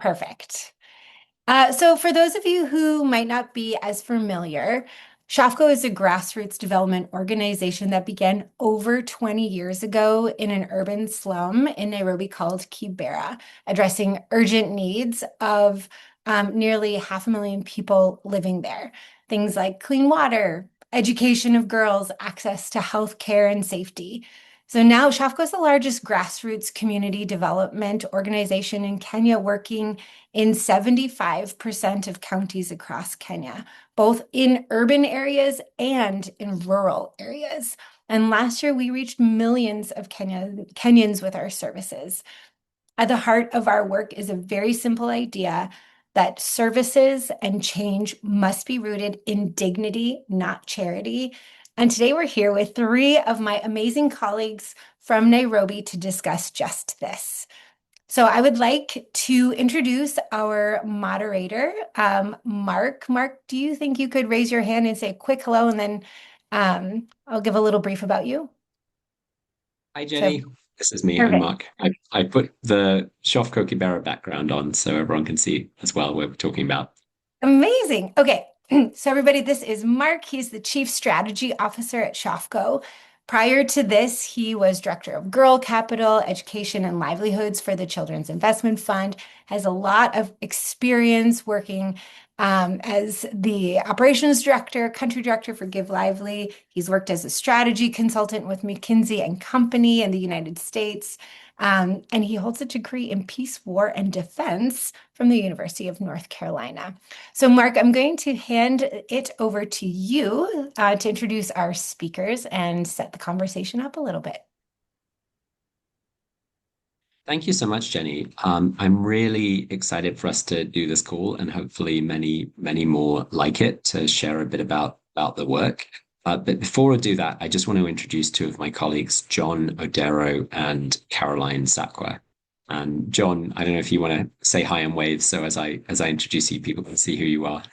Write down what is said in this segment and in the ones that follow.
Perfect. So for those of you who might not be as familiar, SHOFCO is a grassroots development organization that began over 20 years ago in an urban slum in Nairobi called Kibera, addressing urgent needs of nearly 500,000 people living there. Things like clean water, education of girls, access to health care and safety. So now SHOFCO is the largest grassroots community development organization in Kenya, working in 75% of counties across Kenya, both in urban areas and in rural areas. And last year, we reached millions of Kenyans with our services. At the heart of our work is a very simple idea that services and change must be rooted in dignity, not charity. And today we're here with three of my amazing colleagues from Nairobi to discuss just this. So I would like to introduce our moderator, Mark. Mark, do you think you could raise your hand and say a quick hello, and then I'll give a little brief about you? Hi, So Jenny. This is me. I'm perfect. Mark. I put the SHOFCO Kibera background on so everyone can see as well what we're talking about. Amazing. Okay. So everybody, this is Mark. He's the Chief Strategy Officer at SHOFCO. Prior to this, he was Director of Girl Capital, Education and Livelihoods for the Children's Investment Fund, has a lot of experience working as the Operations Director, Country Director for Give Lively. He's worked as a strategy consultant with McKinsey and Company in the United States. And he holds a degree in peace, war, and defense from the University of North Carolina. So, Mark, I'm going to hand it over to you to introduce our speakers and set the conversation up a little bit. Thank you so much, Jenny. I'm really excited for us to do this call and hopefully many more like it to share a bit about the work. But before I do that, I just want to introduce two of my colleagues, John Odero and Caroline Sakwa. And John, I don't know if you want to say hi and wave so as I introduce you, people can see who you are.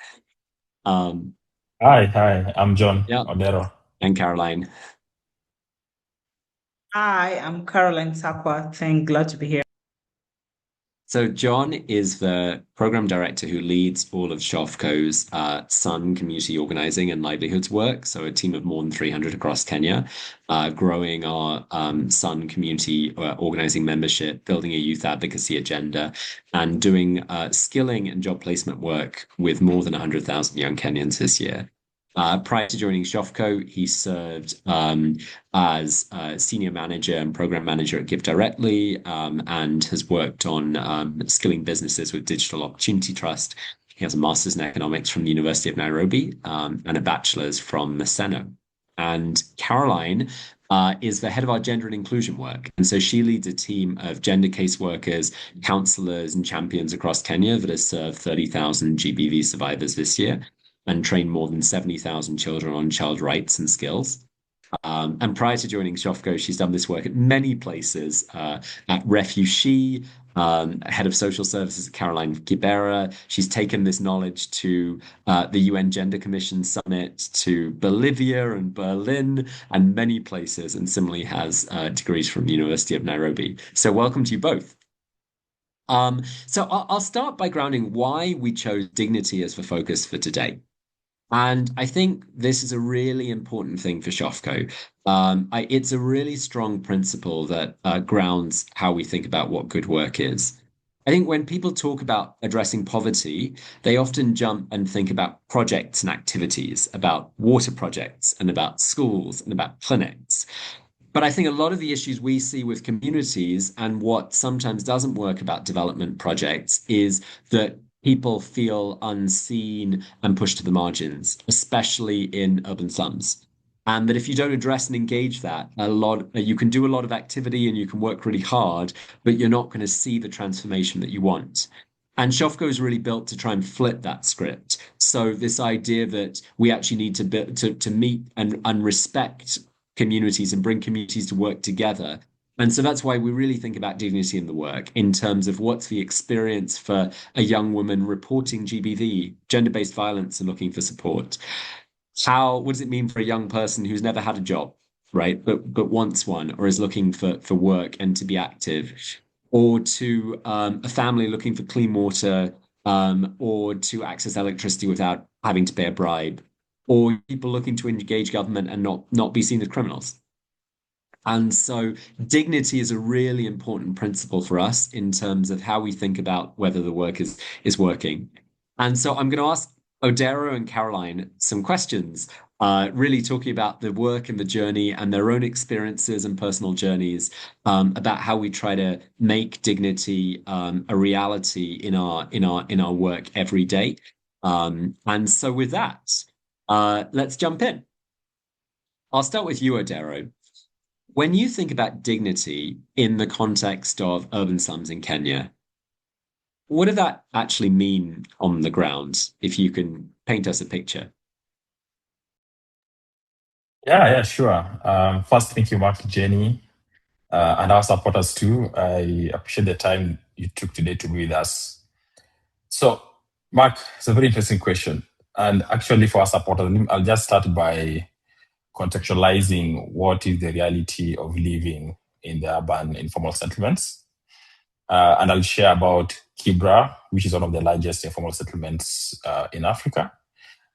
Um, Hi, I'm John yeah, Odero. and Caroline. Hi, I'm Carol Sakwa. Glad to be here. So John is the program director who leads all of SHOFCO's Sun community organizing and livelihoods work. So a team of more than 300 across Kenya, growing our Sun community organizing membership, building a youth advocacy agenda, and doing skilling and job placement work with more than 100,000 young Kenyans this year. Prior to joining SHOFCO, he served as senior manager and program manager at Give Directly, and has worked on skilling businesses with Digital Opportunity Trust. He has a master's in economics from the University of Nairobi, and a bachelor's from Maseno. And Caroline is the head of our gender and inclusion work. And so she leads a team of gender caseworkers, counselors, and champions across Kenya that has served 30,000 GBV survivors this year and trained more than 70,000 children on child rights and skills. And prior to joining SHOFCO, she's done this work at many places, at Refugee, head of social services at Caroline Kibera. She's taken this knowledge to the UN Gender Commission Summit, to Bolivia and Berlin, and many places, and similarly has degrees from the University of Nairobi. So welcome to you both. So I'll start by grounding why we chose dignity as the focus for today. And I think this is a really important thing for SHOFCO. It's a really strong principle that grounds how we think about what good work is. I think when people talk about addressing poverty, they often jump and think about projects and activities, about water projects and about schools and about clinics. But I think a lot of the issues we see with communities and what sometimes doesn't work about development projects is that people feel unseen and pushed to the margins, especially in urban slums. And that if you don't address and engage that, you can do a lot of activity and you can work really hard, but you're not going to see the transformation that you want. And SHOFCO is really built to try and flip that script. So this idea that we actually need to meet and respect communities and bring communities to work together. And so that's why we really think about dignity in the work in terms of what's the experience for a young woman reporting GBV, gender-based violence, and looking for support. What does it mean for a young person who's never had a job, right? But wants one or is looking for work and to be active? or to a family looking for clean water, or to access electricity without having to pay a bribe, or people looking to engage government and not be seen as criminals. And so dignity is a really important principle for us in terms of how we think about whether the work is working. And so I'm going to ask Odero and Caroline some questions, really talking about the work and the journey and their own experiences and personal journeys, about how we try to make dignity a reality in our work every day. And so with that, let's jump in. I'll start with you, Odero. When you think about dignity in the context of urban slums in Kenya, what does that actually mean on the ground, if you can paint us a picture? Yeah, sure. First, thank you, Mark, Jenny, and our supporters too. I appreciate the time you took today to be with us. So, Mark, it's a very interesting question. And actually, for our supporters, I'll just start by contextualizing what is the reality of living in the urban informal settlements. And I'll share about Kibra, which is one of the largest informal settlements in Africa.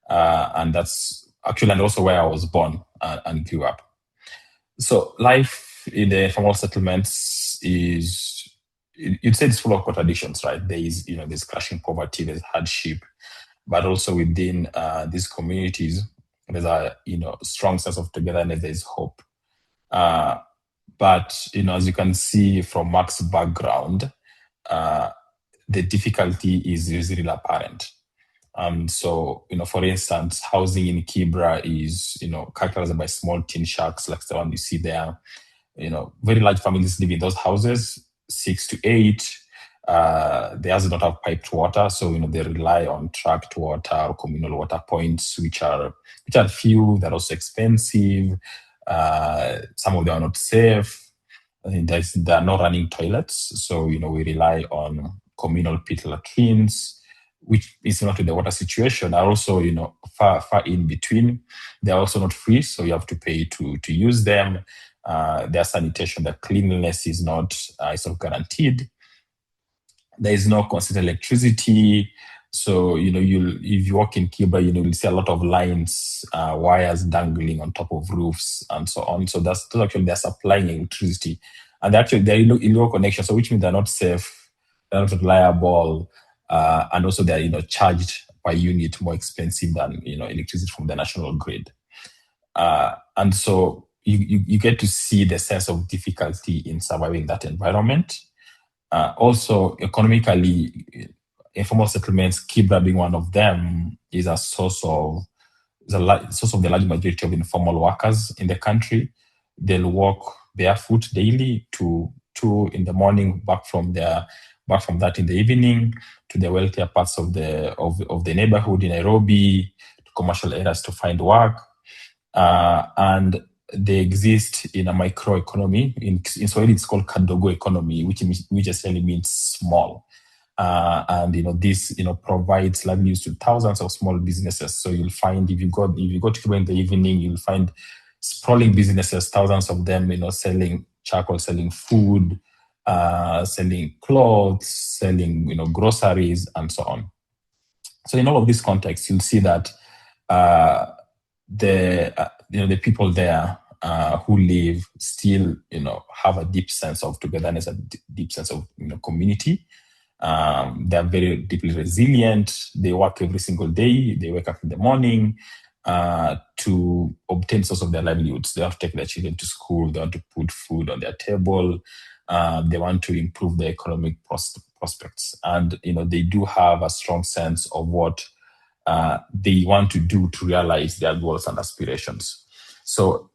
And that's actually, and also where I was born and grew up. So life in the informal settlements is, you'd say it's full of contradictions, right? There's crushing poverty, there's hardship, but also within these communities, there's a strong sense of togetherness, there's hope. But as you can see from Mark's background, the difficulty is really apparent. So, for instance, housing in Kibra is, characterized by small tin shacks like the one you see there. Very large families live in those houses, 6 to 8. They also don't have piped water, so they rely on trucked water or communal water points, which are few. They're also expensive. Some of them are not safe. There are no running toilets, so we rely on communal pit latrines, which is not to the water situation, are also far in between. They're also not free, so you have to pay to use them. Their sanitation, their cleanliness is not guaranteed. There is no constant electricity. So, if you walk in Kibra, you'll see a lot of lines, wires dangling on top of roofs and so on. So those actually, they're supplying electricity. And they're illegal connections, so which means they're not safe, they're not reliable, and also they're, charged per unit more expensive than, electricity from the national grid. And so you get to see the sense of difficulty in surviving that environment. Also, economically, informal settlements, Kibra being one of them, is a source of the large majority of informal workers in the country. They'll walk barefoot daily to 2 in the morning, back from that in the evening, to the wealthier parts of the neighborhood in Nairobi, to commercial areas to find work. And they exist in a microeconomy. In Swahili, it's called kadogo economy, which essentially means small. And this provides livelihoods to thousands of small businesses. So you'll find if you go to Cuba in the evening, you'll find sprawling businesses, thousands of them, selling charcoal, selling food, selling clothes, selling groceries, and so on. So in all of this context, you'll see that the people there who live still have a deep sense of togetherness, a deep sense of community. They're very deeply resilient. They work every single day. They wake up in the morning to obtain source of their livelihoods. They have to take their children to school. They want to put food on their table. They want to improve their economic prospects. And they do have a strong sense of what they want to do to realize their goals and aspirations. So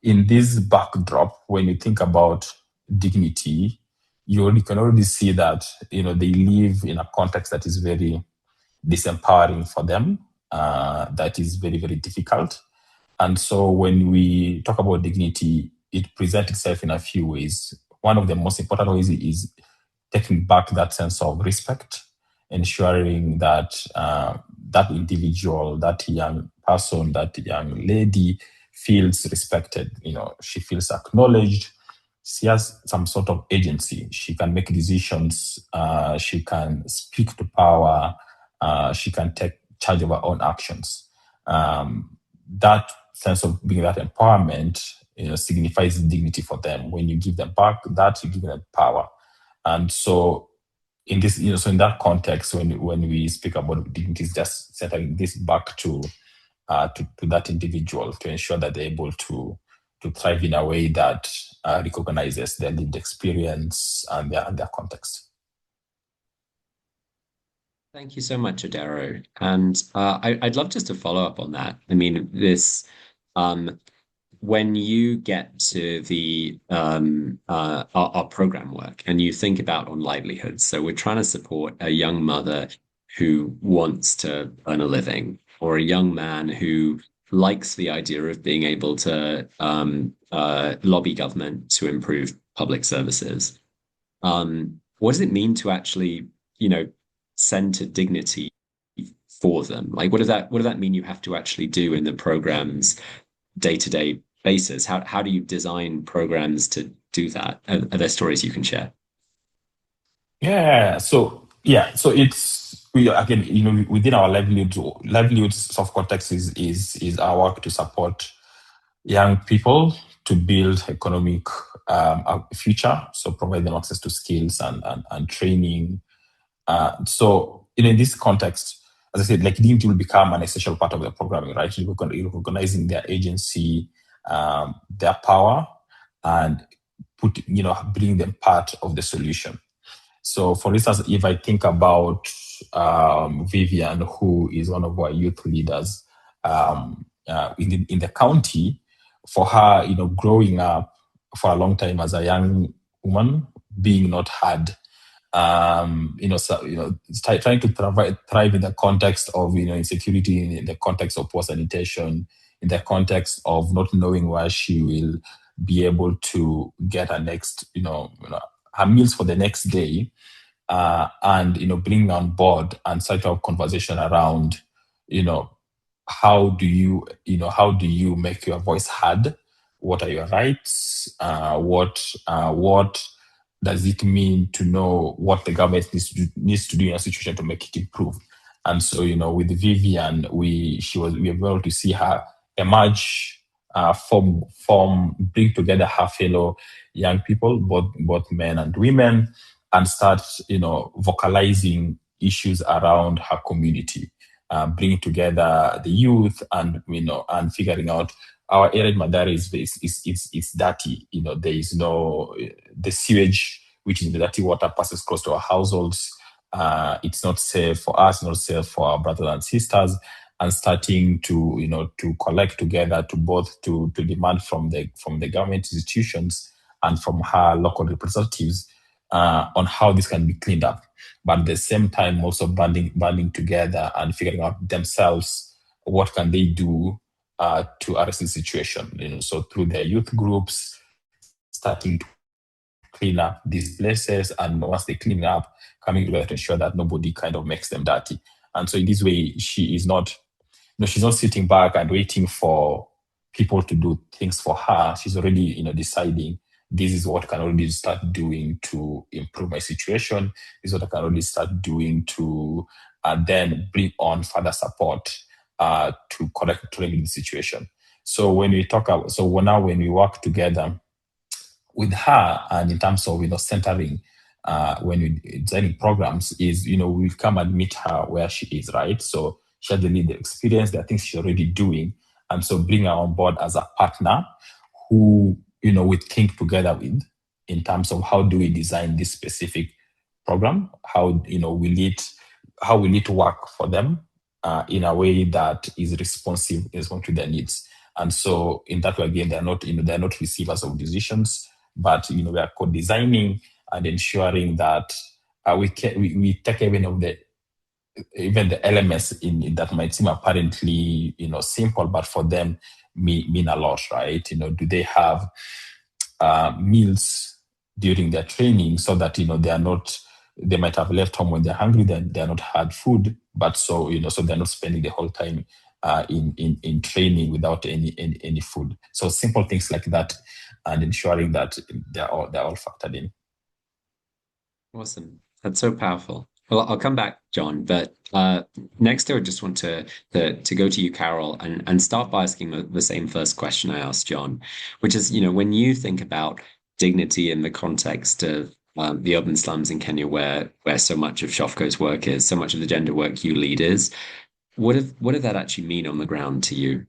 in this backdrop, when you think about dignity, you can already see that they live in a context that is very disempowering for them, that is very, very difficult. And so when we talk about dignity, it presents itself in a few ways. One of the most important ways is taking back that sense of respect, ensuring that that individual, that young person, that young lady feels respected. She feels acknowledged. she has some sort of agency. She can make decisions. She can speak to power. She can take charge of her own actions. That sense of being that empowerment, signifies dignity for them. When you give them back that, you give them power. And so in this, so in that context, when we speak about dignity, it's just centering this back to that individual to ensure that they're able to thrive in a way that recognizes their lived experience and their context. Thank you so much, Odero. And I'd love just to follow up on that. I mean, this when you get to the our program work and you think about on livelihoods, so we're trying to support a young mother who wants to earn a living, or a young man who likes the idea of being able to lobby government to improve public services. What does it mean to actually, center dignity for them? Like, what does that mean you have to actually do in the program's day-to-day basis? How do you design programs to do that? Are there stories you can share? So it's again, within our livelihoods soft context is our work to support young people to build economic future. So provide them access to skills and training. So in this context, as I said, like dignity will become an essential part of the programming, right? Recognizing their agency, their power, and bring them part of the solution. So, for instance, if I think about Vivian, who is one of our youth leaders in the county, for her, growing up for a long time as a young woman, being not heard, trying to thrive in the context of insecurity, in the context of poor sanitation, in the context of not knowing where she will be able to get her next, her meals for the next day, and bring on board and start to have conversation around, how do you make your voice heard? What are your rights? What does it mean to know what the government needs to do in a situation to make it improve? And so, with Vivian, we were able to see her emerge, bring together her fellow young people, both men and women, and start, vocalizing issues around her community, bringing together the youth, and and figuring out our area in Madara is dirty. There is the sewage, which is the dirty water, passes close to our households. It's not safe for us, not safe for our brothers and sisters, and starting to collect together to demand from the government institutions and from her local representatives on how this can be cleaned up. But at the same time, also banding together and figuring out themselves what can they do to arrest the situation. So through their youth groups, starting to clean up these places, and once they clean up, coming together to ensure that nobody kind of makes them dirty. And so in this way, she's not sitting back and waiting for people to do things for her. She's already, deciding this is what I can already start doing to improve my situation. This is what I can already start doing to then bring on further support to remedy the situation. So when we when we work together with her, and in terms of centering when we designing programs, is we come and meet her where she is, right? So she has the lead experience, there are things she's already doing, and so bring her on board as a partner who we think together with, in terms of how do we design this specific program, how will it work for them in a way that is responsive to their needs. And so in that way, again, they're not receivers of decisions, but we are co-designing and ensuring that we take even the elements in that might seem apparently simple, but for them mean a lot, right? Do they have meals during their training, so that they might have left home when they're hungry, then they're not had food, but so they're not spending the whole time in training without any food. So simple things like that. and ensuring that they're all factored in. Awesome. That's so powerful. Well, I'll come back, John, but next I would just want to go to you, Carol, and start by asking the same first question I asked John, which is, when you think about dignity in the context of the urban slums in Kenya, where so much of SHOFCO's work is, so much of the gender work you lead is, what did that actually mean on the ground to you?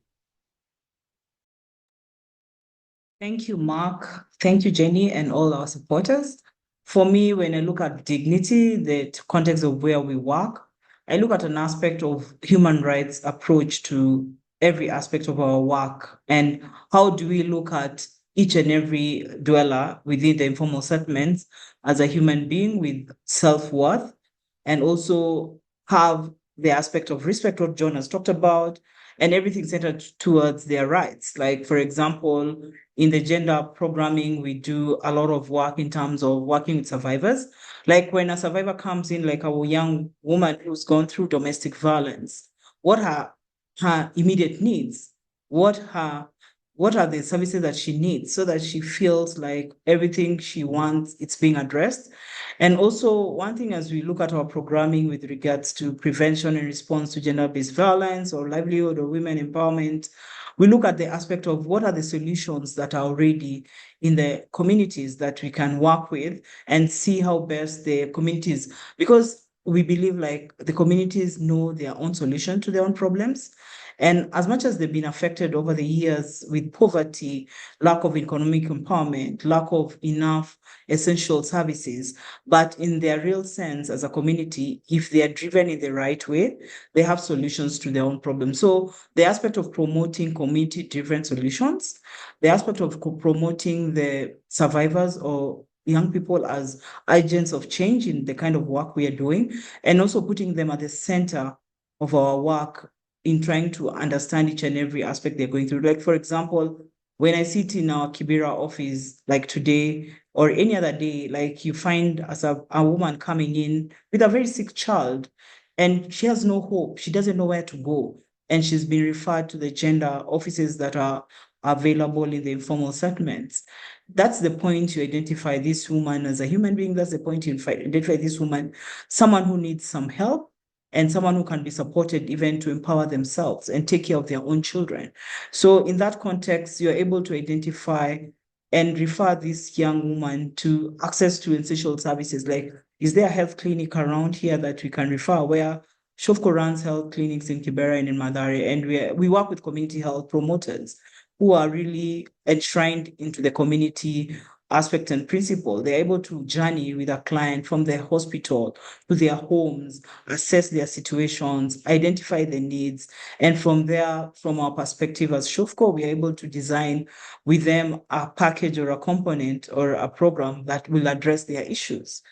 Thank you, Mark. Thank you, Jenny, and all our supporters. For me, when I look at dignity, the context of where we work, I look at an aspect of human rights approach to every aspect of our work. And how do we look at each and every dweller within the informal settlements as a human being with self-worth, and also have the aspect of respect, what John has talked about, and everything centered towards their rights. Like, for example, in the gender programming, we do a lot of work in terms of working with survivors. Like when a survivor comes in, like a young woman who's gone through domestic violence, what her immediate needs, what are the services that she needs, so that she feels like everything she wants, it's being addressed. And also, one thing, as we look at our programming with regards to prevention and response to gender-based violence or livelihood or women empowerment, we look at the aspect of what are the solutions that are already in the communities that we can work with, and see how best the communities, because we believe like the communities know their own solution to their own problems. And as much as they've been affected over the years with poverty, lack of economic empowerment, lack of enough essential services, but in their real sense as a community, if they are driven in the right way, they have solutions to their own problems. So the aspect of promoting community-driven solutions, the aspect of promoting the survivors or young people as agents of change in the kind of work we are doing, and also putting them at the center of our work in trying to understand each and every aspect they're going through. Like, for example, when I sit in our Kibera office, like today or any other day, like you find as a woman coming in with a very sick child, and she has no hope. She doesn't know where to go. And she's been referred to the gender offices that are available in the informal settlements. That's the point you identify this woman as a human being. That's the point you identify this woman, someone who needs some help, and someone who can be supported even to empower themselves and take care of their own children. So in that context, you're able to identify and refer this young woman to access to essential services. Like, is there a health clinic around here that we can refer, where SHOFCO runs health clinics in Kibera and in Mathare, and we work with community health promoters who are really enshrined into the community aspect and principle. They're able to journey with a client from their hospital to their homes, assess their situations, identify the needs. And from there, from our perspective as SHOFCO, we are able to design with them a package or a component or a program that will address their issues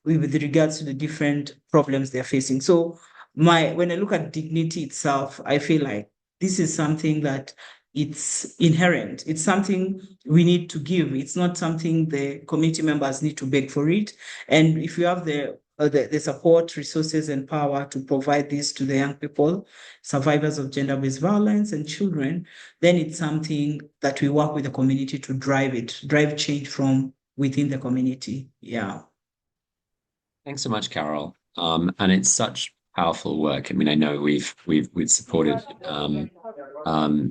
with regards to the different problems they're facing. So when I look at dignity itself, I feel like this is something that it's inherent. It's something we need to give. It's not something the community members need to beg for it. And if you have the support, resources, and power to provide this to the young people, survivors of gender-based violence and children, then it's something that we work with the community to drive change from within the community. Yeah. Thanks so much, Carol. And it's such powerful work. I mean, I know we've supported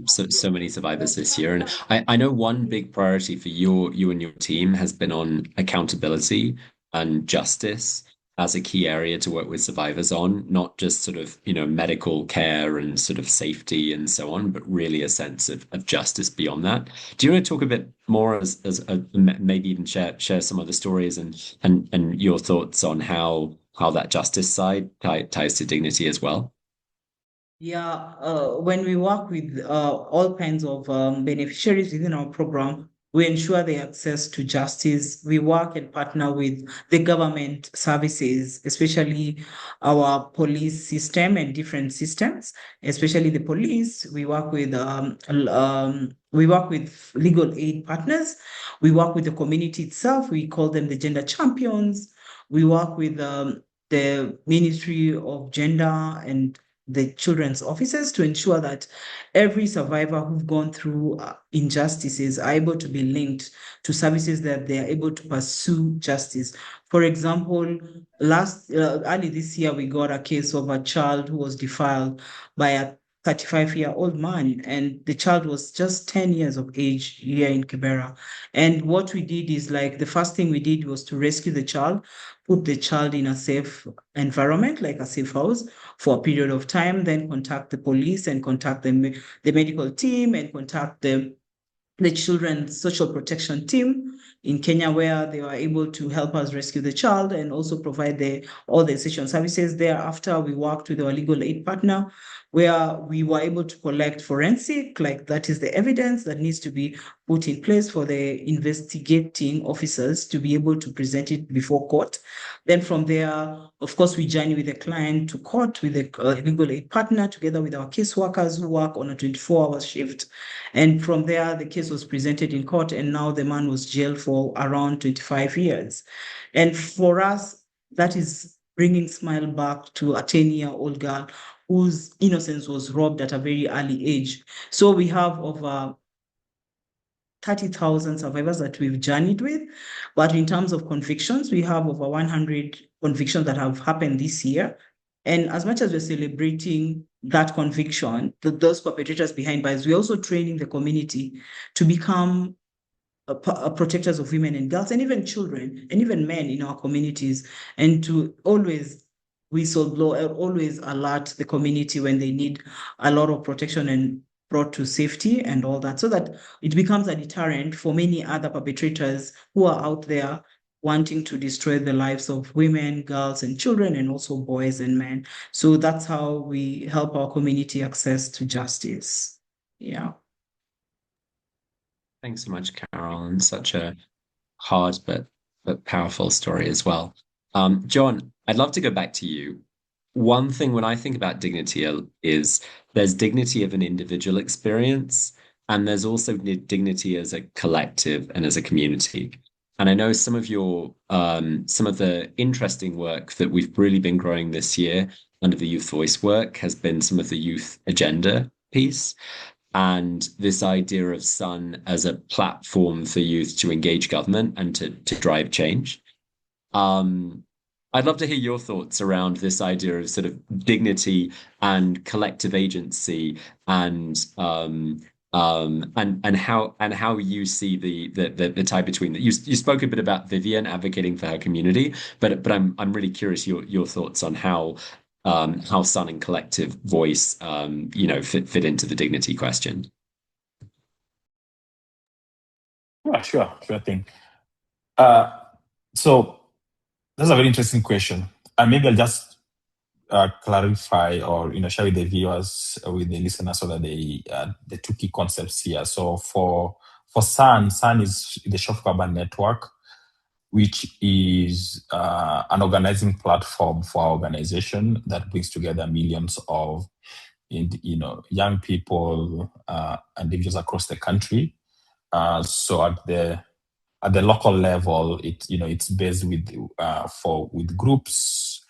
so many survivors this year, and I know one big priority for you and your team has been on accountability and justice as a key area to work with survivors on, not just sort of, medical care and sort of safety and so on, but really a sense of justice beyond that. Do you want to talk a bit more as maybe even share some other stories and your thoughts on how that justice side ties to dignity as well? Yeah, when we work with all kinds of beneficiaries within our program, we ensure the access to justice. We work and partner with the government services, especially our police system and different systems, especially the police. We work with legal aid partners. We work with the community itself. We call them the gender champions. We work with the Ministry of Gender and the children's offices to ensure that every survivor who've gone through injustices are able to be linked to services that they are able to pursue justice. For example, early this year, we got a case of a child who was defiled by a 35-year-old man, and the child was just 10 years of age here in Kibera. And what we did is, like, the first thing we did was to rescue the child, put the child in a safe environment, like a safe house, for a period of time, then contact the police and contact the medical team and contact the children's social protection team in Kenya, where they were able to help us rescue the child and also provide all the essential services. Thereafter, we worked with our legal aid partner, where we were able to collect forensic, like that is the evidence that needs to be put in place for the investigating officers to be able to present it before court. Then from there, of course, we journey with the client to court with the legal aid partner, together with our caseworkers who work on a 24-hour shift. And from there, the case was presented in court, and now the man was jailed for around 25 years. And for us, that is bringing smile back to a 10-year-old girl whose innocence was robbed at a very early age. So we have over 30,000 survivors that we've journeyed with. But in terms of convictions, we have over 100 convictions that have happened this year. And as much as we're celebrating that conviction, those perpetrators behind bars, we're also training the community to become protectors of women and girls, and even children, and even men in our communities, and to always whistleblow, always alert the community when they need a lot of protection and brought to safety and all that, so that it becomes a deterrent for many other perpetrators who are out there wanting to destroy the lives of women, girls, and children, and also boys and men. So that's how we help our community access to justice. Yeah. Thanks so much, Carol, and such a hard but powerful story as well. John, I'd love to go back to you. One thing when I think about dignity is there's dignity of an individual experience, and there's also dignity as a collective and as a community. And I know some of the interesting work that we've really been growing this year under the Youth Voice work has been some of the youth agenda piece and this idea of Sun as a platform for youth to engage government and to drive change. I'd love to hear your thoughts around this idea of sort of dignity and collective agency and how you see the tie between that. You spoke a bit about Vivian advocating for her community, but I'm really curious your thoughts on how Sun and collective voice fit into the dignity question. Yeah, sure thing. So that's a very interesting question, and maybe I'll just clarify or share with the viewers, with the listeners, so that the two key concepts here. So for Sun is the SHOFCO Urban Network, which is an organizing platform for our organization that brings together millions of young people, individuals across the country. So at the local level, it's based with groups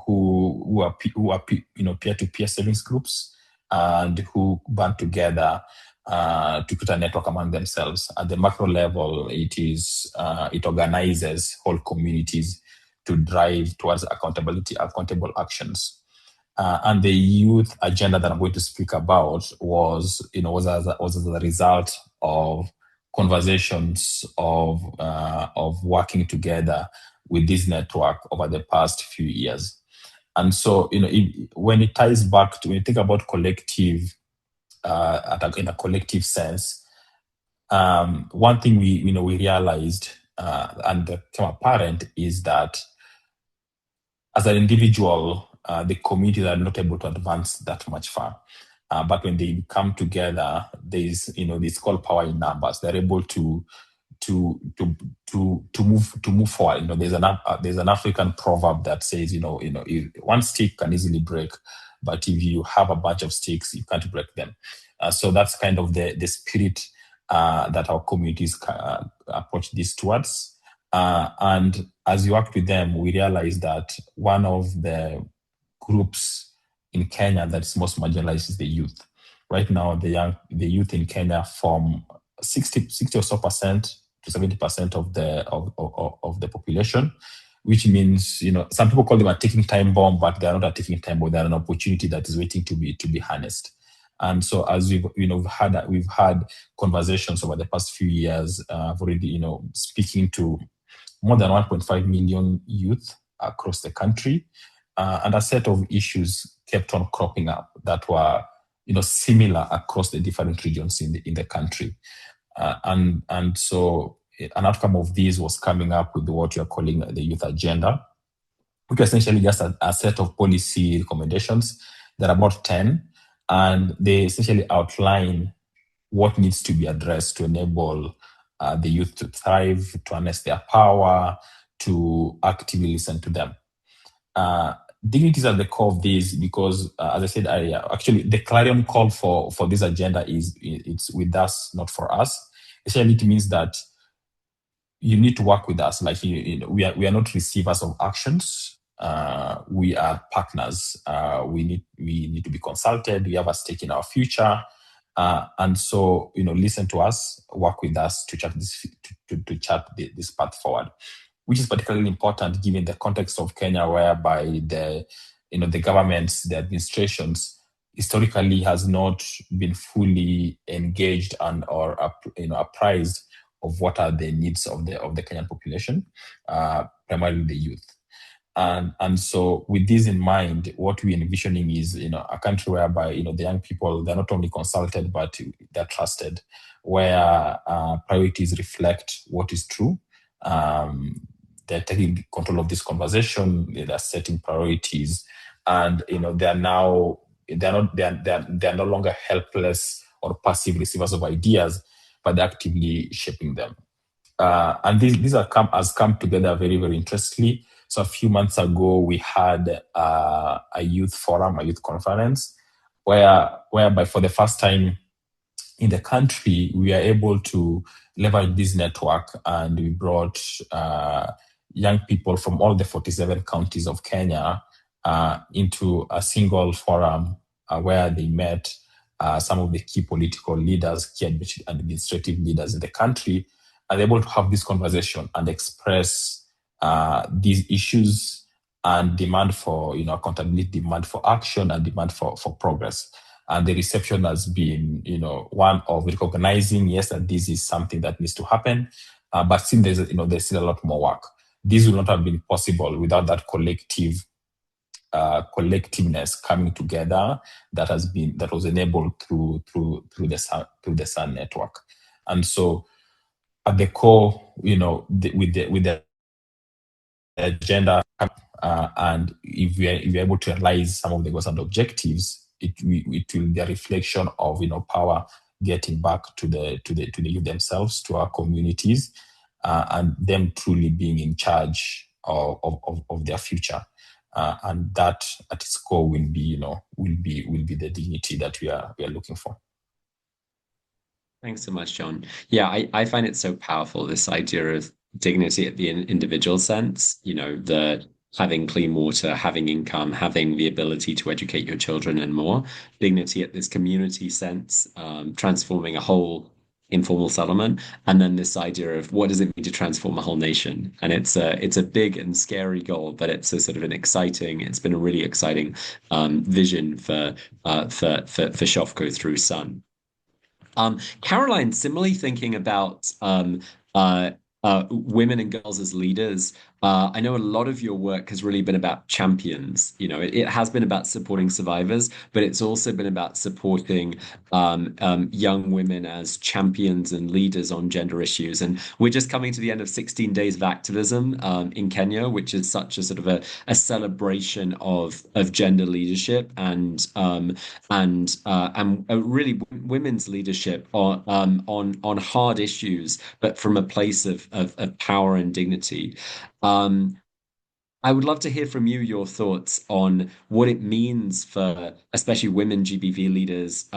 who are peer-to-peer savings groups, and who band together to put a network among themselves. At the macro level, it organizes whole communities to drive towards accountable actions. And the youth agenda that I'm going to speak about was as a result of conversations of working together with this network over the past few years. And so, when it ties back to, when you think about collective, in a collective sense, one thing we realized and became apparent is that as an individual, the communities are not able to advance that much far. But when they come together, there's called power in numbers. They're able to move forward. There's an African proverb that says, one stick can easily break, but if you have a bunch of sticks, you can't break them. So that's kind of the spirit that our communities approach this towards. And as we worked with them, we realized that one of the groups in Kenya that is most marginalized is the youth. Right now, the youth in Kenya form 60 or so percent to 70% of the population, which means, some people call them a ticking time bomb, but they are not a ticking time bomb. They are an opportunity that is waiting to be harnessed. And so, as we've had conversations over the past few years, I've already, speaking to more than 1.5 million youth across the country, and a set of issues kept on cropping up that were, similar across the different regions in the country. And so an outcome of these was coming up with what you're calling the youth agenda, which is essentially just a set of policy recommendations. There are about 10, and they essentially outline what needs to be addressed to enable the youth to thrive, to harness their power, to actively listen to them. Dignity is at the core of this because, as I said earlier, actually the clarion call for this agenda is it's with us, not for us. Essentially, it means that you need to work with us. Like, we are not receivers of actions. We are partners. We need to be consulted. We have a stake in our future. And so, listen to us, work with us to chart this path forward, which is particularly important given the context of Kenya, whereby the governments, the administrations historically has not been fully engaged or apprised of what are the needs of the Kenyan population, primarily the youth. And so with this in mind, what we're envisioning is, a country whereby, the young people, they're not only consulted, but they're trusted, where priorities reflect what is true. They're taking control of this conversation, they're setting priorities, and, they're no longer helpless or passive receivers of ideas, but they're actively shaping them. And these has come together very, very interestingly. So a few months ago, we had a youth forum, a youth conference, whereby for the first time in the country, we are able to leverage this network, and we brought young people from all the 47 counties of Kenya into a single forum where they met some of the key political leaders, key administrative leaders in the country, and able to have this conversation and express these issues and demand for accountability, demand for action, and demand for progress. And the reception has been one of recognizing, yes, that this is something that needs to happen, but still there's still a lot more work. This would not have been possible without that collectiveness coming together that was enabled through the Sun network. And so at the core, with the agenda, and if we're able to realize some of the goals and objectives, it will be a reflection of power getting back to the youth themselves, to our communities, and them truly being in charge of their future. And that at its core will be the dignity that we are looking for. Thanks so much, John. Yeah, I find it so powerful, this idea of dignity at the individual sense, the having clean water, having income, having the ability to educate your children and more. Dignity at this community sense, transforming a whole informal settlement, and then this idea of what does it mean to transform a whole nation. And it's a big and scary goal, but it's a sort of it's been a really exciting vision for SHOFCO through Sun. Caroline, similarly thinking about women and girls as leaders, I know a lot of your work has really been about champions. It has been about supporting survivors, but it's also been about supporting young women as champions and leaders on gender issues. And we're just coming to the end of 16 days of activism in Kenya, which is such a sort of a celebration of gender leadership and really women's leadership on hard issues, but from a place of power and dignity. I would love to hear from you your thoughts on what it means for especially women GBV leaders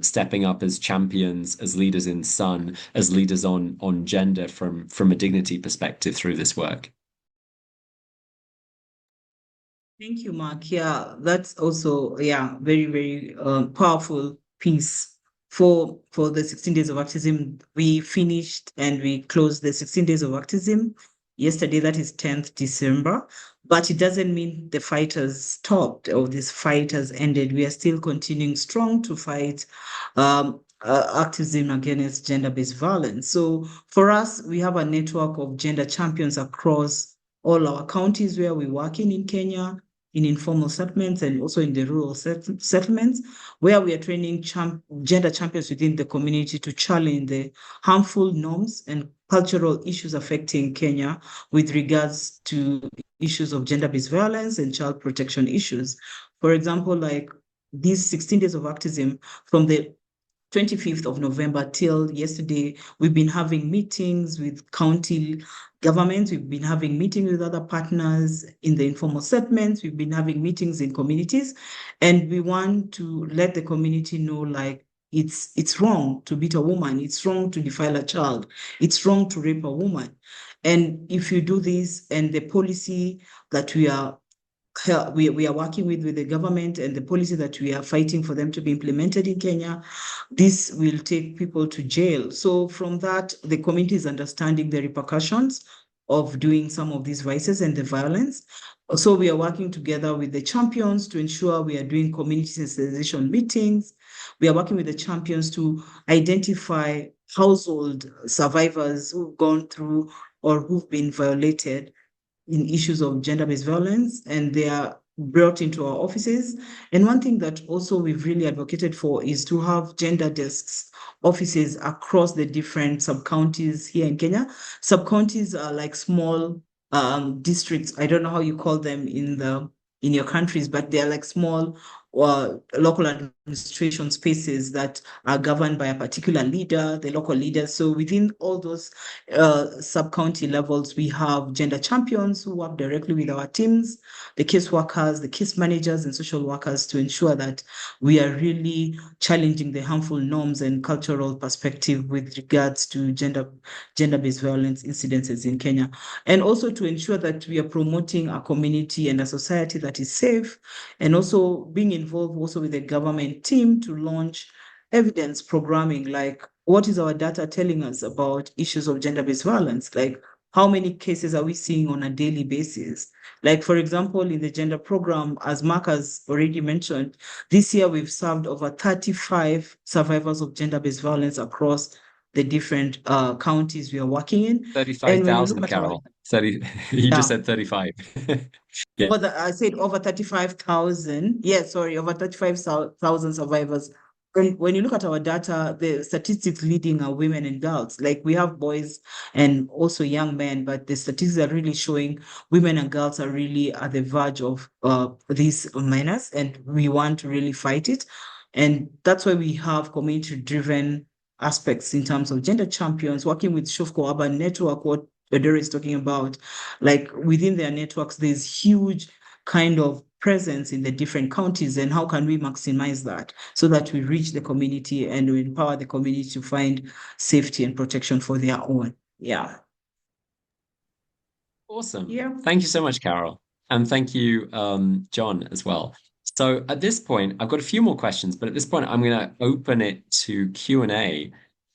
stepping up as champions, as leaders in Sun, as leaders on gender from a dignity perspective through this work. Thank you, Mark. Yeah, that's also very, very powerful piece for the 16 days of activism. We finished and we closed the 16 days of activism yesterday. That is 10th December. But it doesn't mean the fight has stopped or this fight has ended. We are still continuing strong to fight activism against gender-based violence. So for us, we have a network of gender champions across all our counties where we're working in Kenya, in informal settlements and also in the rural settlements, where we are training gender champions within the community to challenge the harmful norms and cultural issues affecting Kenya with regards to issues of gender-based violence and child protection issues. For example, like these 16 days of activism from the 25th of November till yesterday, we've been having meetings with county governments, we've been having meetings with other partners in the informal settlements, we've been having meetings in communities, and we want to let the community know like it's wrong to beat a woman, it's wrong to defile a child, it's wrong to rape a woman. And if you do this and the policy that we are working with the government and the policy that we are fighting for them to be implemented in Kenya, this will take people to jail. So from that, the community is understanding the repercussions of doing some of these vices and the violence. So we are working together with the champions to ensure we are doing community sensitization meetings. We are working with the champions to identify household survivors who've gone through or who've been violated in issues of gender-based violence, and they are brought into our offices. And one thing that also we've really advocated for is to have gender desks offices across the different sub-counties here in Kenya. Sub-counties are like small districts. I don't know how you call them in your countries, but they're like small local administration spaces that are governed by a particular leader, the local leaders. So within all those sub-county levels, we have gender champions who work directly with our teams, the case workers, the case managers, and social workers to ensure that we are really challenging the harmful norms and cultural perspective with regards to gender-based violence incidences in Kenya. And also to ensure that we are promoting a community and a society that is safe, and also being involved also with the government team to launch evidence programming, like what is our data telling us about issues of gender-based violence? Like how many cases are we seeing on a daily basis? Like, for example, in the gender program, as Mark has already mentioned, this year we've served over 35 survivors of gender-based violence across the different counties we are working in. And when you look 35,000, at our, Carol. 30, you just yeah, said 35. Yeah. I said over 35,000. Yeah, sorry, over 35,000 survivors. When you look at our data, the statistics leading are women and girls. Like we have boys and also young men, but the statistics are really showing women and girls are really at the verge of these menace, and we want to really fight it. And that's why we have community-driven aspects in terms of gender champions, working with SHOFCO Urban Network, what Odero is talking about. Like within their networks, there's huge kind of presence in the different counties, and how can we maximize that so that we reach the community and we empower the community to find safety and protection for their own. Yeah. Awesome. Yeah. Thank you so much, Carol. And thank you, John, as well. So at this point, I've got a few more questions, but at this point, I'm going to open it to Q&A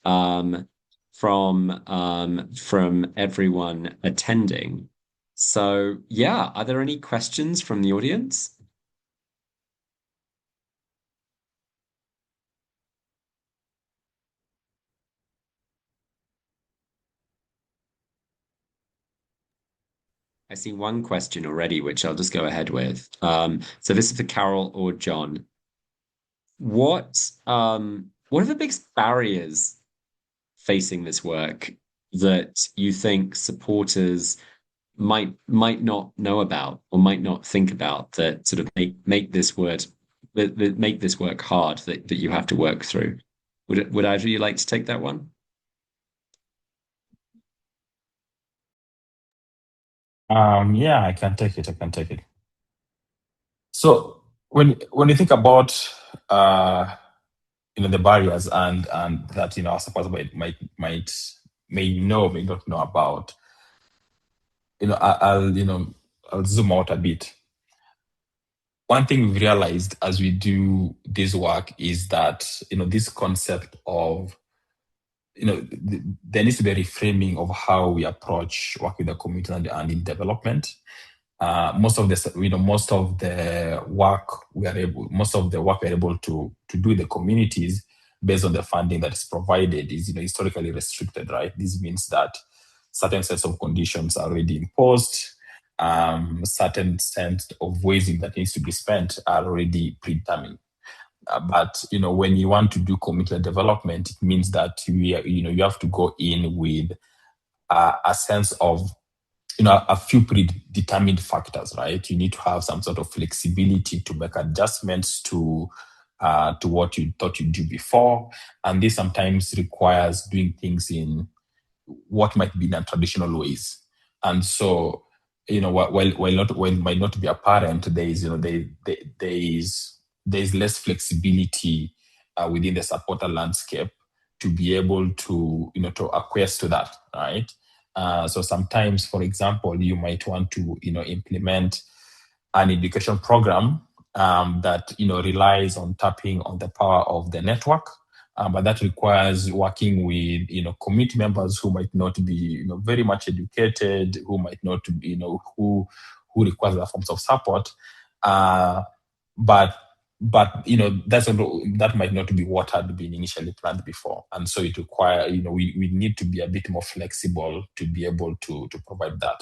um, from everyone attending. So yeah, are there any questions from the audience? I see one question already, which I'll just go ahead with. So this is for Carol or John. What are the biggest barriers facing this work that you think supporters might not know about or might not think about that sort of make this word that make this work hard that you have to work through? Would either of you like to take that one? Yeah, I can take it. I can take it. So when you think about the barriers and that our supporters may know, may not know about, I'll zoom out a bit. one thing we've realized as we do this work is that, this concept of, there needs to be a reframing of how we approach work with the community and in development. Most of the work we're able to do in the communities based on the funding that is provided is historically restricted, right? This means that certain sets of conditions are already imposed. Certain sets of ways that needs to be spent are already predetermined. But when you want to do community development, it means that you have to go in with a sense of a few predetermined factors, right? You need to have some sort of flexibility to make adjustments to what you thought you'd do before, and this sometimes requires doing things in what might be non-traditional ways. And so, while might not be apparent, there's less flexibility within the supporter landscape to be able to acquiesce to that, right? So sometimes, for example, you might want to implement an education program that relies on tapping on the power of the network, but that requires working with community members who might not be very much educated, who might not who requires other forms of support, but that might not be what had been initially planned before, and so it requires we need to be a bit more flexible to be able to provide that.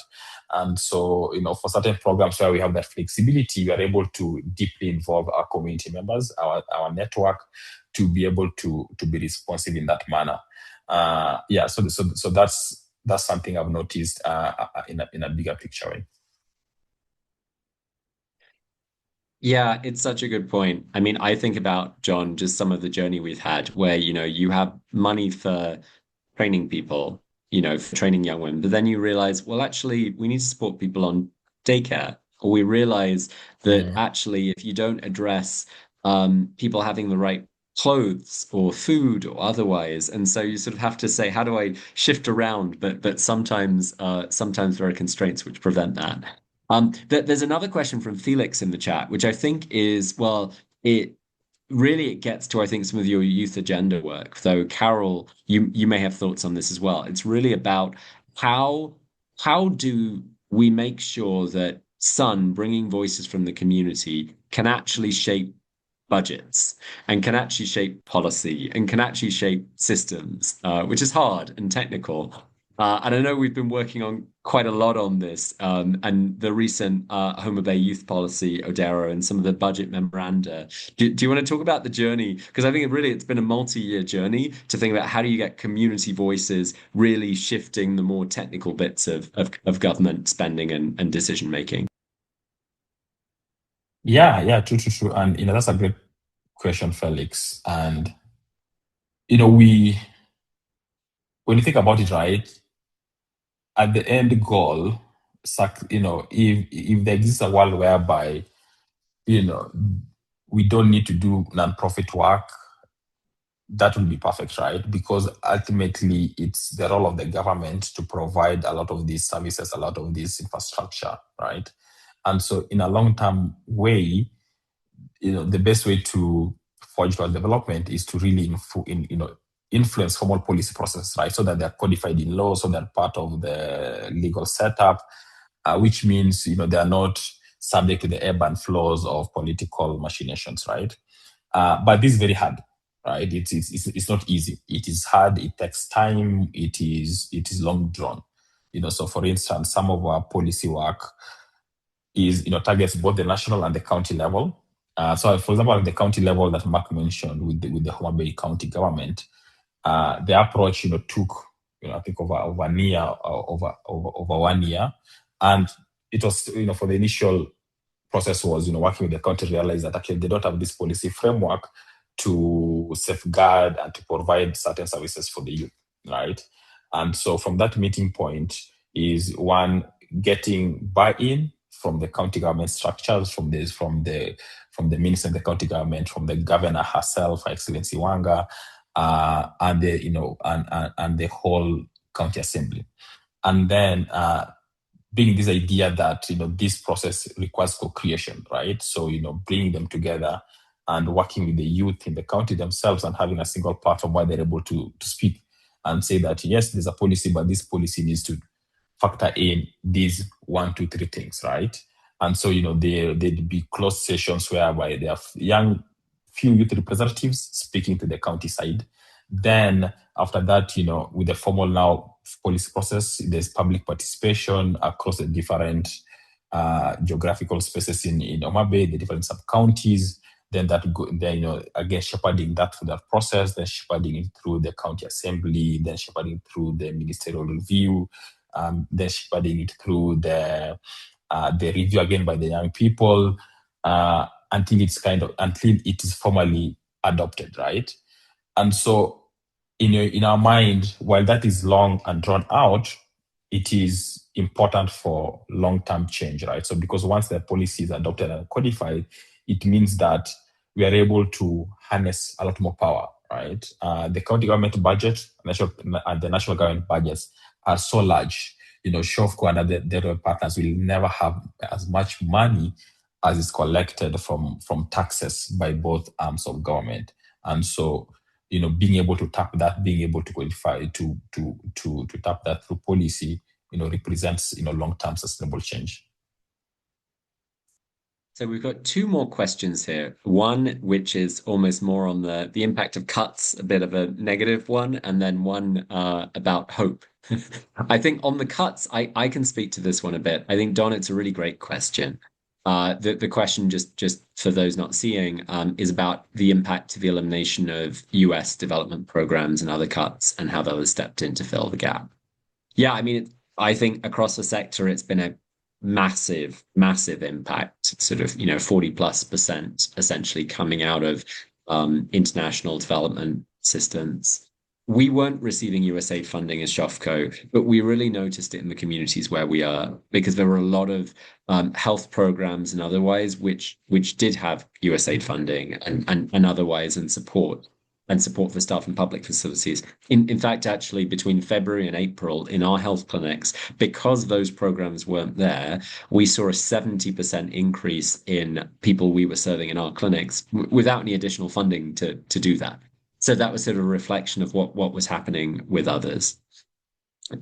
And so for certain programs where we have that flexibility, we are able to deeply involve our community members, our network, to be able to be responsive in that manner. So that's something I've noticed in a bigger picture way. Yeah, it's such a good point. I mean, I think about, John, just some of the journey we've had where, you have money for training people, for training young women, but then you realize, well, actually, we need to support people on daycare. Or we realize that actually, if you don't address people having the right clothes or food or otherwise, and so you sort of have to say, how do I shift around? But sometimes there are constraints which prevent that. There's another question from Felix in the chat, which I think is, well, it gets to, I think, some of your youth agenda work. Though, Carol, you may have thoughts on this as well. It's really about how do we make sure that Sun, bringing voices from the community, can actually shape budgets and can actually shape policy and can actually shape systems, which is hard and technical. And I know we've been working on quite a lot on this, and the recent Homer Bay Youth Policy, Odero, and some of the budget memoranda. Do you want to talk about the journey? Because I think it's been a multi-year journey to think about how do you get community voices really shifting the more technical bits of government spending and decision making. Yeah, true. And that's a great question, Felix. And when you think about it, right, at the end goal, if there exists a world whereby we don't need to do nonprofit work, that will be perfect, right? Because ultimately it's the role of the government to provide a lot of these services, a lot of this infrastructure, right? And so in a long-term way, the best way to forge towards development is to really influence formal policy process, right? So that they're codified in law, so they're part of the legal setup, which means, they are not subject to the ebb and flows of political machinations, right? But this is very hard, right? It's not easy. It is hard. It takes time. It is long drawn. So for instance, some of our policy work is, targets both the national and the county level. So for example, at the county level that Mark mentioned with the Homer Bay County government, the approach, took, I think over 1 year, over 1 year. And it was, for the initial process was, working with the county, realized that actually they don't have this policy framework to safeguard and to provide certain services for the youth, right? And so from that meeting point is one, getting buy-in from the county government structures, from the minister of the county government, from the governor herself, Her Excellency Wanga, and the and the whole county assembly. And then bringing this idea that, this process requires co-creation, right? So, bringing them together and working with the youth in the county themselves and having a single platform where they're able to speak and say that, yes, there's a policy, but this policy needs to factor in these 1, 2, 3 things, right? And so, there'd be closed sessions whereby there are few youth representatives speaking to the county side. Then after that, with the formal now policy process, there's public participation across the different geographical spaces in Homa Bay, the different sub-counties. Then again, shepherding that through that process, then shepherding it through the county assembly, then shepherding through the ministerial review, then shepherding it through the review again by the young people, until it is formally adopted, right? And so in our mind, while that is long and drawn out, it is important for long-term change, right? So because once the policy is adopted and codified, it means that we are able to harness a lot more power, right? The county government budget and the national government budgets are so large. SHOFCO and other partners will never have as much money as is collected from taxes by both arms of government. And so, being able to tap that, being able to qualify to tap that through policy, represents, long-term sustainable change. So we've got 2 more questions here. One, which is almost more on the impact of cuts, a bit of a negative one, and then one about hope. I think on the cuts, I can speak to this one a bit. I think, Don, it's a really great question. The question, just for those not seeing, is about the impact of the elimination of US development programs and other cuts and how those stepped in to fill the gap. Yeah, I mean, I think across the sector, it's been a massive impact, sort of, 40+% essentially coming out of international development assistance. We weren't receiving USAID funding as SHOFCO, but we really noticed it in the communities where we are, because there were a lot of health programs and otherwise which did have USAID funding and otherwise and support for staff and public facilities. In fact, actually, between February and April in our health clinics, because those programs weren't there, we saw a 70% increase in people we were serving in our clinics without any additional funding to do that. So that was sort of a reflection of what was happening with others.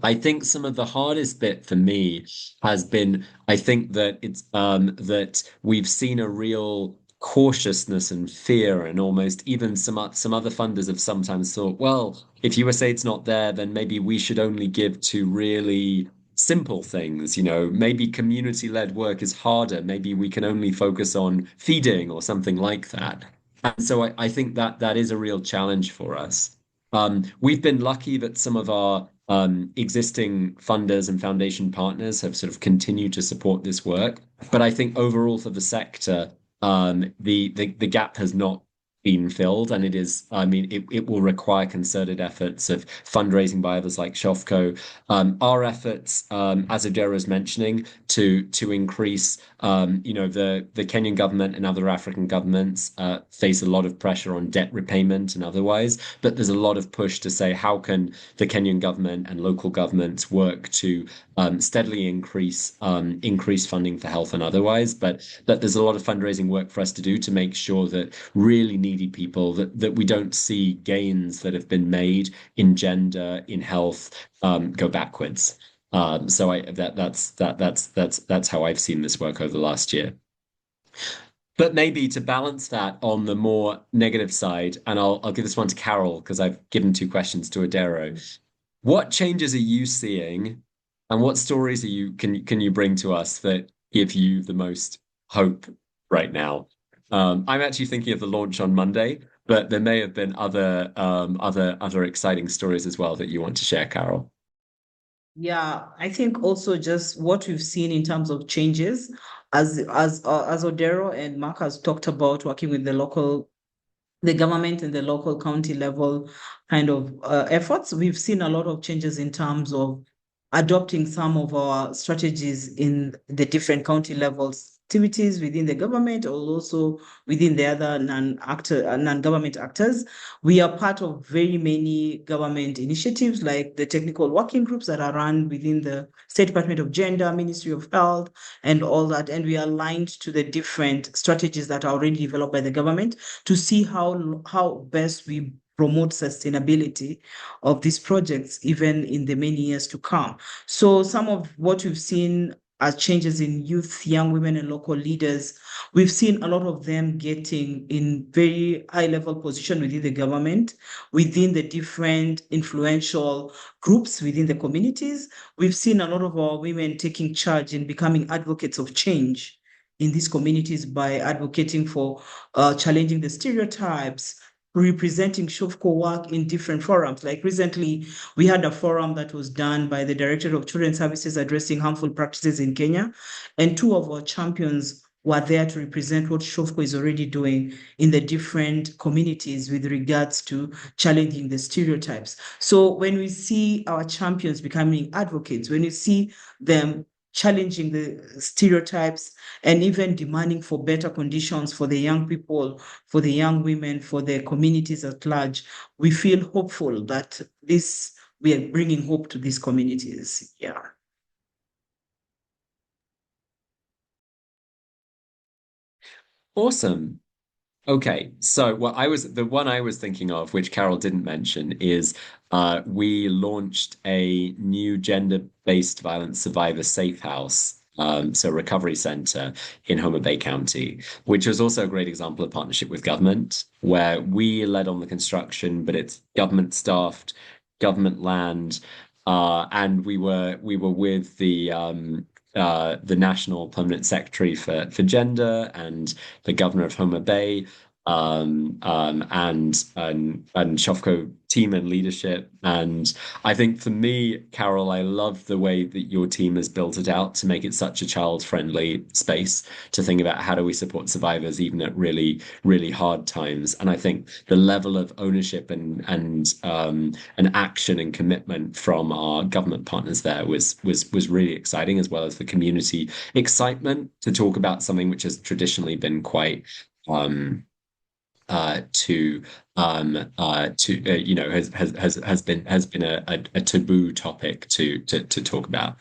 I think some of the hardest bit for me has been, I think that it's that we've seen a real cautiousness and fear, and almost even some other funders have sometimes thought, well, if USAID's not there, then maybe we should only give to really simple things. Maybe community-led work is harder. Maybe we can only focus on feeding or something like that. And so I think that is a real challenge for us. We've been lucky that some of our existing funders and foundation partners have sort of continued to support this work. But I think overall for the sector, the gap has not been filled, and it will require concerted efforts of fundraising by others like SHOFCO. Our efforts, as Odero is mentioning, to increase, the Kenyan government and other African governments face a lot of pressure on debt repayment and otherwise, but there's a lot of push to say, how can the Kenyan government and local governments work to steadily increase funding for health and otherwise, but that there's a lot of fundraising work for us to do to make sure that really needy people, that we don't see gains that have been made in gender, in health, go backwards. So that's how I've seen this work over the last year. But maybe to balance that on the more negative side, and I'll give this one to Carol because I've given 2 questions to Odero. What changes are you seeing, and what stories can you bring to us that give you the most hope right now? I'm actually thinking of the launch on Monday, but there may have been other exciting stories as well that you want to share, Carol. Yeah, I think also just what we've seen in terms of changes, as Odero and Mark has talked about, working with the government and the local county level kind of efforts, we've seen a lot of changes in terms of adopting some of our strategies in the different county levels activities within the government or also within the other non-government actors. We are part of very many government initiatives like the technical working groups that are run within the State Department of Gender, Ministry of Health, and all that. And we are aligned to the different strategies that are already developed by the government to see how best we promote sustainability of these projects, even in the many years to come. So some of what we've seen as changes in youth, young women, and local leaders, we've seen a lot of them getting in very high level position within the government, within the different influential groups within the communities. We've seen a lot of our women taking charge and becoming advocates of change in these communities by advocating for challenging the stereotypes, representing SHOFCO work in different forums. Like recently, we had a forum that was done by the Director of Children's Services addressing harmful practices in Kenya, and two of our champions were there to represent what SHOFCO is already doing in the different communities with regards to challenging the stereotypes. So when we see our champions becoming advocates, when we see them challenging the stereotypes and even demanding for better conditions for the young people, for the young women, for the communities at large, we feel hopeful that we are bringing hope to these communities. Yeah. Awesome. Okay, so the one I was thinking of, which Carol didn't mention, is we launched a new gender-based violence survivor safe house, so recovery center in Homa Bay County, which was also a great example of partnership with government, where we led on the construction, but it's government staffed, government land, and we were with the National Permanent Secretary for Gender and the Governor of Homa Bay, and SHOFCO team and leadership. And I think for me, Carol, I love the way that your team has built it out to make it such a child-friendly space to think about how do we support survivors even at really, really hard times. And I think the level of ownership and action and commitment from our government partners there was really exciting, as well as the community excitement to talk about something which has traditionally been quite has been a taboo topic to talk about.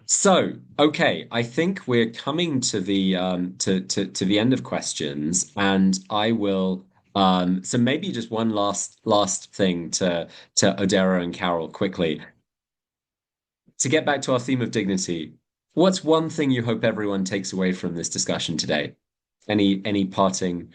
So, okay, I think we're coming to the end of questions, and I will so maybe just one last thing to Odero and Carol quickly. To get back to our theme of dignity, what's one thing you hope everyone takes away from this discussion today? Any parting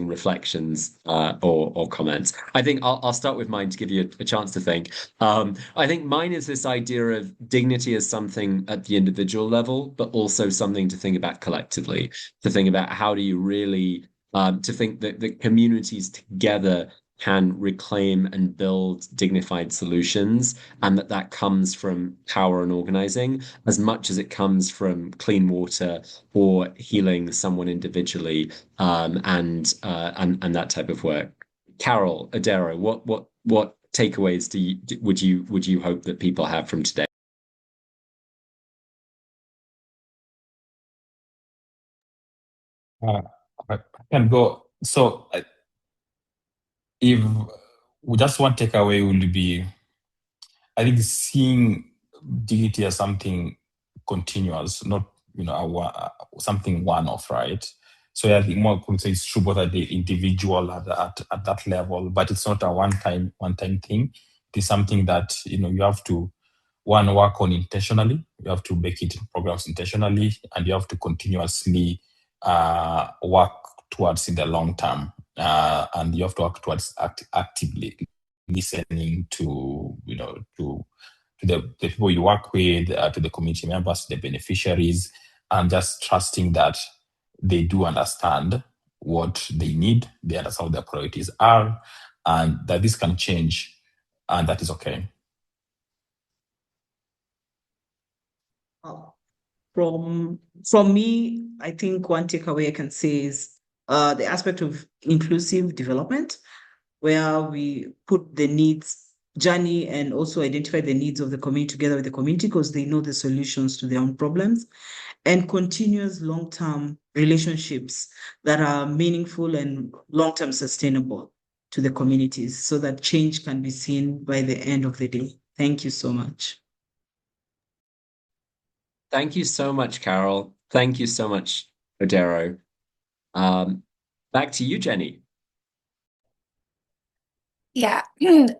reflections or comments? I think I'll start with mine to give you a chance to think. I think mine is this idea of dignity as something at the individual level, but also something to think about collectively, to think about how do you really to think that the communities together can reclaim and build dignified solutions, and that comes from power and organizing as much as it comes from clean water or healing someone individually, and that type of work. Carol, Odero, what takeaways would you hope that people have from today? I can go. So if just one takeaway would be, I think seeing dignity as something continuous, not something one-off, right? So I think more could say it's true both at the individual at that level, but it's not a one-time thing. It is something that you have to work on intentionally. You have to make it in programs intentionally, and you have to continuously work towards in the long term, and you have to work towards actively listening to the people you work with, to the community members, to the beneficiaries, and just trusting that they do understand what they need, they understand what their priorities are, and that this can change, and that is okay. From me, I think one takeaway I can say is the aspect of inclusive development, where we put the needs, journey and also identify the needs of the community together with the community because they know the solutions to their own problems, and continuous long-term relationships that are meaningful and long-term sustainable to the communities so that change can be seen by the end of the day. Thank you so much. Thank you so much, Carol. Thank you so much, Odero. Back to you, Jenny. Yeah,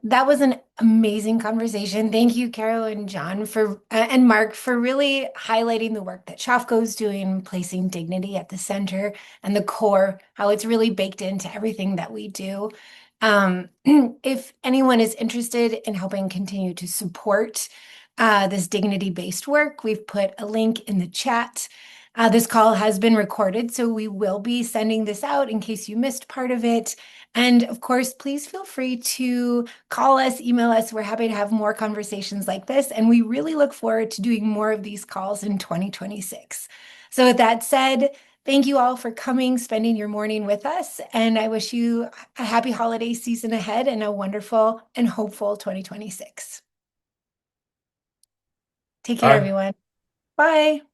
that was an amazing conversation. Thank you, Carol and John, for and Mark for really highlighting the work that SHOFCO is doing, placing dignity at the center and the core, how it's really baked into everything that we do. If anyone is interested in helping continue to support this dignity-based work, we've put a link in the chat. This call has been recorded, so we will be sending this out in case you missed part of it. And of course, please feel free to call us, email us. We're happy to have more conversations like this. And we really look forward to doing more of these calls in 2026. So with that said, thank you all for coming, spending your morning with us. And I wish you a happy holiday season ahead and a wonderful and hopeful 2026. Take care, Bye. everyone. Bye.